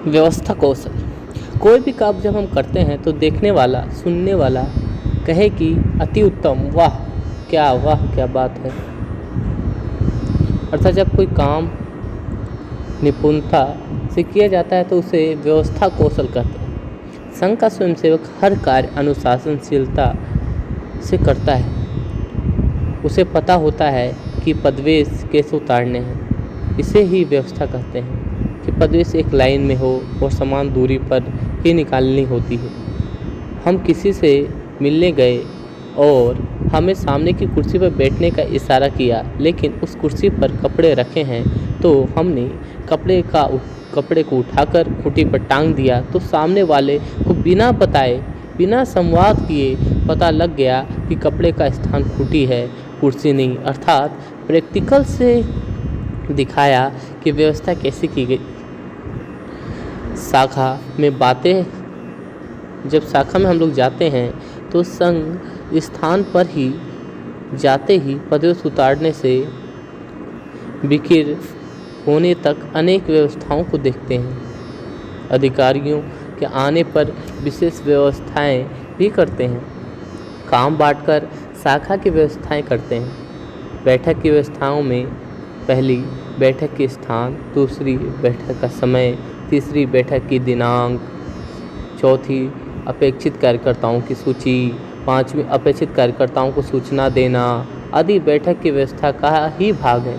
व्यवस्था कौशल। कोई भी काम जब हम करते हैं तो देखने वाला, सुनने वाला कहे कि अति उत्तम, वाह क्या बात है। अर्थात जब कोई काम निपुणता से किया जाता है तो उसे व्यवस्था कौशल कहते हैं। संघ का स्वयंसेवक हर कार्य अनुशासनशीलता से करता है। उसे पता होता है कि पदवेश कैसे उतारने हैं। इसे ही व्यवस्था कहते हैं कि पदवेश एक लाइन में हो और समान दूरी पर ही निकालनी होती है। हम किसी से मिलने गए और हमें सामने की कुर्सी पर बैठने का इशारा किया, लेकिन उस कुर्सी पर कपड़े रखे हैं तो हमने कपड़े को उठाकर खूंटी पर टांग दिया, तो सामने वाले को बिना बताए, बिना संवाद किए पता लग गया कि कपड़े का स्थान खूंटी है, कुर्सी नहीं। अर्थात प्रैक्टिकल से दिखाया कि व्यवस्था कैसे की गई। जब शाखा में हम लोग जाते हैं तो संघ स्थान पर ही जाते ही पदवेश उतारने से बिक्र होने तक अनेक व्यवस्थाओं को देखते हैं। अधिकारियों के आने पर विशेष व्यवस्थाएं भी करते हैं। काम बांटकर शाखा की व्यवस्थाएं करते हैं। बैठक की व्यवस्थाओं में पहली, बैठक के स्थान, दूसरी, बैठक का समय, तीसरी, बैठक की दिनांक, चौथी, अपेक्षित कार्यकर्ताओं की सूची, पांचवी, अपेक्षित कार्यकर्ताओं को सूचना देना आदि बैठक की व्यवस्था का ही भाग है।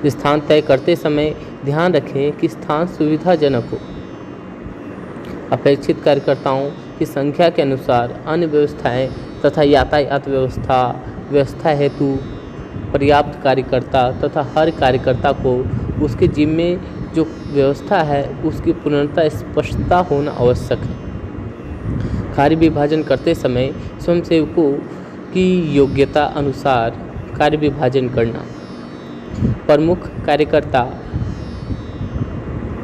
स्थान तय करते समय ध्यान रखें कि स्थान सुविधाजनक हो। अपेक्षित कार्यकर्ताओं की संख्या के अनुसार अन्य व्यवस्थाएं तथा यातायात व्यवस्था हेतु पर्याप्त कार्यकर्ता तथा हर कार्यकर्ता को उसके जिम्मे जो व्यवस्था है उसकी पूर्णतः स्पष्टता होना आवश्यक है। कार्य विभाजन करते समय स्वयंसेवकों की योग्यता अनुसार कार्य विभाजन करना। प्रमुख कार्यकर्ता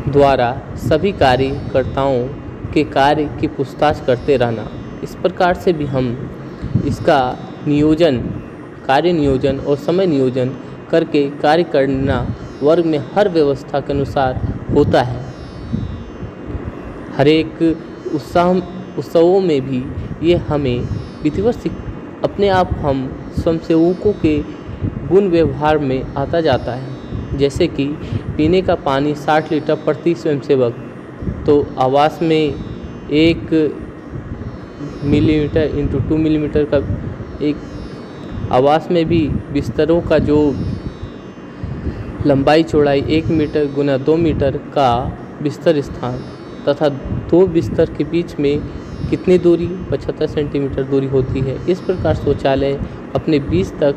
द्वारा सभी कार्यकर्ताओं के कार्य की पूछताछ करते रहना। इस प्रकार से भी हम इसका कार्य नियोजन और समय नियोजन करके कार्य करना वर्ग में हर व्यवस्था के अनुसार होता है। हर एक उत्सवों में भी ये हमें विधिवत अपने आप हम स्वयंसेवकों के गुण व्यवहार में आता जाता है। जैसे कि पीने का पानी 60 लीटर प्रति स्वयंसेवक, तो आवास में 1 मिलीमीटर इंटू 2 मिलीमीटर का एक आवास में भी बिस्तरों का जो लंबाई चौड़ाई 1 मीटर गुना 2 मीटर का बिस्तर स्थान तथा 2 बिस्तर के बीच में कितनी दूरी, 75 सेंटीमीटर दूरी होती है। इस प्रकार शौचालय अपने 20 तक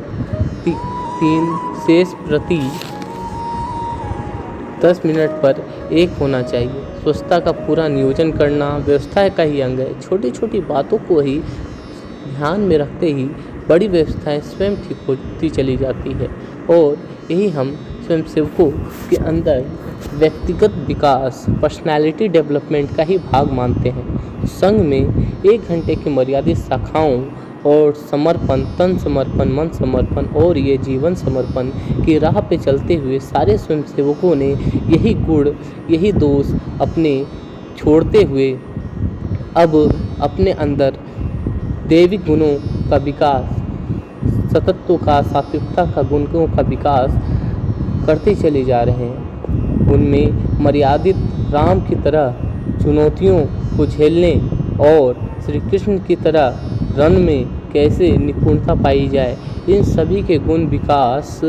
3 शेष प्रति 10 मिनट पर 1 होना चाहिए। स्वच्छता का पूरा नियोजन करना व्यवस्था का ही अंग है। छोटी छोटी बातों को ही ध्यान में रखते ही बड़ी व्यवस्थाएं स्वयं ठीक होती चली जाती है और यही हम स्वयंसेवकों के अंदर व्यक्तिगत विकास, पर्सनालिटी डेवलपमेंट का ही भाग मानते हैं। संघ में 1 घंटे की मर्यादित शाखाओं और समर्पण, तन समर्पण, मन समर्पण और ये जीवन समर्पण की राह पे चलते हुए सारे स्वयंसेवकों ने यही गुण, यही दोष अपने छोड़ते हुए अब अपने अंदर दैविक गुणों का विकास, सतत्व का, सात्विकता का गुणों का विकास करते चले जा रहे हैं। उनमें मर्यादित राम की तरह चुनौतियों को झेलने और श्री कृष्ण की तरह रण में कैसे निपुणता पाई जाए, इन सभी के गुण विकास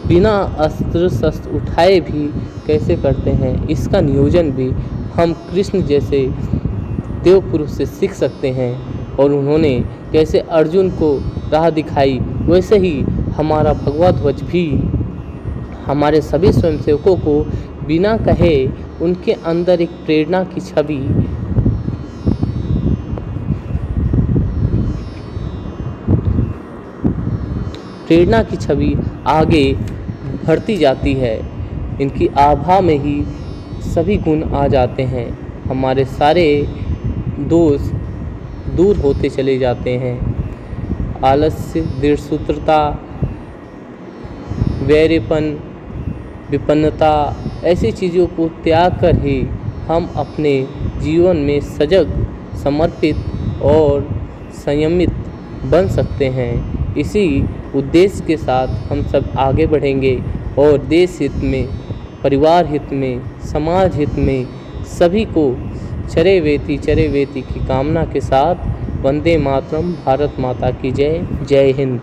बिना अस्त्र शस्त्र उठाए भी कैसे करते हैं, इसका नियोजन भी हम कृष्ण जैसे देव पुरुष से सीख सकते हैं। और उन्होंने कैसे अर्जुन को राह दिखाई, वैसे ही हमारा भगवा ध्वज भी हमारे सभी स्वयंसेवकों को बिना कहे उनके अंदर एक प्रेरणा की छवि आगे बढ़ती जाती है। इनकी आभा में ही सभी गुण आ जाते हैं। हमारे सारे दोष दूर होते चले जाते हैं। आलस्य, दृढ़सूत्रता, वैर्यपन, विपन्नता, ऐसी चीज़ों को त्याग कर ही हम अपने जीवन में सजग, समर्पित और संयमित बन सकते हैं। इसी उद्देश्य के साथ हम सब आगे बढ़ेंगे और देश हित में, परिवार हित में, समाज हित में सभी को चरे वेती की कामना के साथ वंदे मातरम, भारत माता की जय। जय हिंद।